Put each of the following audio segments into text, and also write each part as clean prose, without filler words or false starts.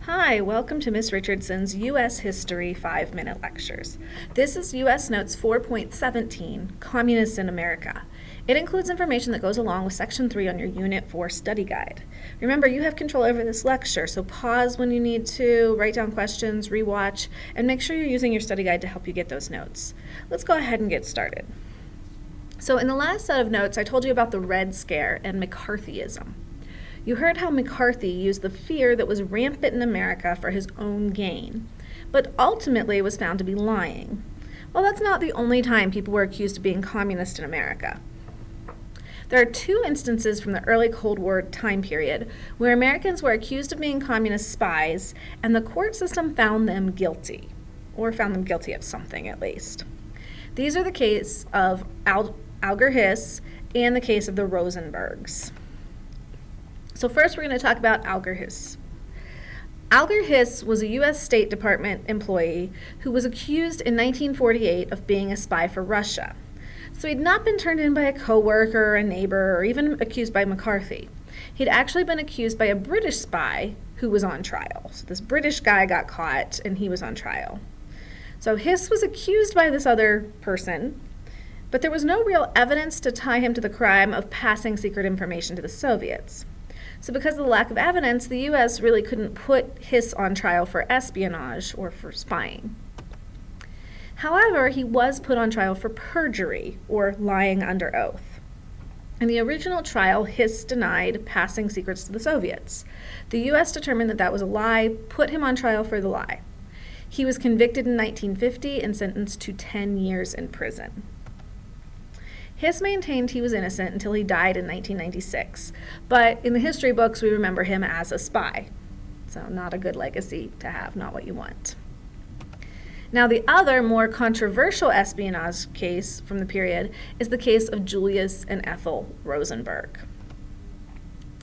Hi, welcome to Ms. Richardson's U.S. History 5-Minute Lectures. This is U.S. Notes 4.17, Communists in America. It includes information that goes along with Section 3 on your Unit 4 study guide. Remember, you have control over this lecture, so pause when you need to, write down questions, rewatch, and make sure you're using your study guide to help you get those notes. Let's go ahead and get started. So in the last set of notes, I told you about the Red Scare and McCarthyism. You heard how McCarthy used the fear that was rampant in America for his own gain, but ultimately was found to be lying. Well, that's not the only time people were accused of being communist in America. There are two instances from the early Cold War time period where Americans were accused of being communist spies, and the court system found them guilty, or found them guilty of something at least. These are the case of Alger Hiss and the case of the Rosenbergs. So first we're going to talk about Alger Hiss. Alger Hiss was a U.S. State Department employee who was accused in 1948 of being a spy for Russia. So he'd not been turned in by a coworker or a neighbor or even accused by McCarthy. He'd actually been accused by a British spy who was on trial. So this British guy got caught and he was on trial. So Hiss was accused by this other person, but there was no real evidence to tie him to the crime of passing secret information to the Soviets. So because of the lack of evidence, the U.S. really couldn't put Hiss on trial for espionage or for spying. However, he was put on trial for perjury, or lying under oath. In the original trial, Hiss denied passing secrets to the Soviets. The U.S. determined that that was a lie, put him on trial for the lie. He was convicted in 1950 and sentenced to 10 years in prison. Hiss maintained he was innocent until he died in 1996, but in the history books we remember him as a spy. So not a good legacy to have, not what you want. Now the other, more controversial espionage case from the period is the case of Julius and Ethel Rosenberg.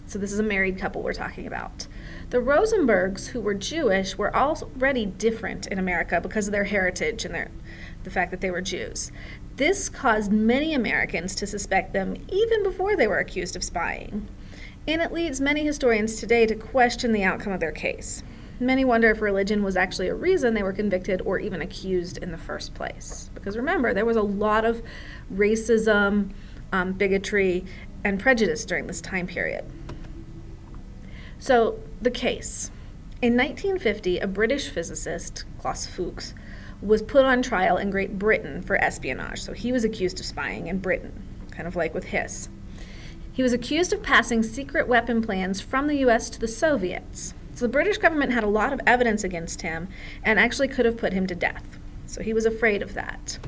So this is a married couple we're talking about. The Rosenbergs, who were Jewish, were already different in America because of their heritage and the fact that they were Jews. This caused many Americans to suspect them even before they were accused of spying. And it leads many historians today to question the outcome of their case. Many wonder if religion was actually a reason they were convicted or even accused in the first place. Because remember, there was a lot of racism, bigotry, and prejudice during this time period. So, the case. In 1950, a British physicist, Klaus Fuchs, was put on trial in Great Britain for espionage. So he was accused of spying in Britain, kind of like with Hiss. He was accused of passing secret weapon plans from the U.S. to the Soviets. So the British government had a lot of evidence against him and actually could have put him to death. So he was afraid of that.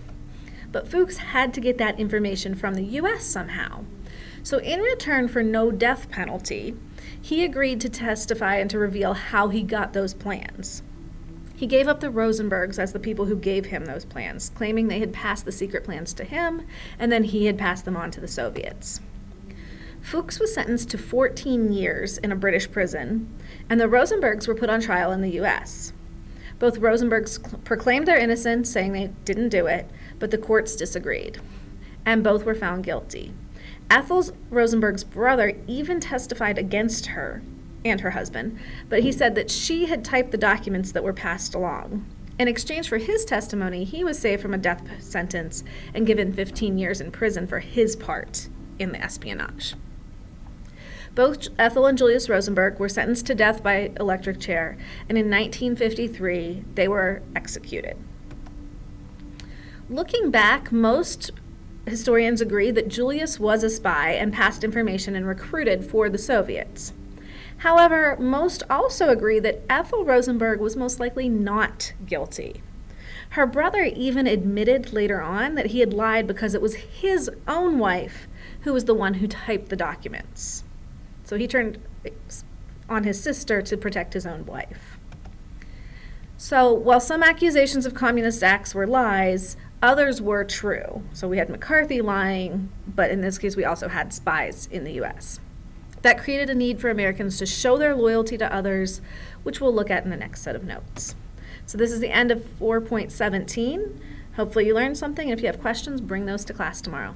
But Fuchs had to get that information from the U.S. somehow. So in return for no death penalty, he agreed to testify and to reveal how he got those plans. He gave up the Rosenbergs as the people who gave him those plans, claiming they had passed the secret plans to him, and then he had passed them on to the Soviets. Fuchs was sentenced to 14 years in a British prison, and the Rosenbergs were put on trial in the U.S. Both Rosenbergs proclaimed their innocence, saying they didn't do it, but the courts disagreed, and both were found guilty. Ethel Rosenberg's brother even testified against her and her husband, but he said that she had typed the documents that were passed along. In exchange for his testimony, he was saved from a death sentence and given 15 years in prison for his part in the espionage. Both Ethel and Julius Rosenberg were sentenced to death by electric chair, and in 1953, they were executed. Looking back, most historians agree that Julius was a spy and passed information and recruited for the Soviets. However, most also agree that Ethel Rosenberg was most likely not guilty. Her brother even admitted later on that he had lied because it was his own wife who was the one who typed the documents. So he turned on his sister to protect his own wife. So while some accusations of communist acts were lies, others were true. So we had McCarthy lying, but in this case we also had spies in the U.S. That created a need for Americans to show their loyalty to others, which we'll look at in the next set of notes. So this is the end of 4.17. Hopefully you learned something, and if you have questions, bring those to class tomorrow.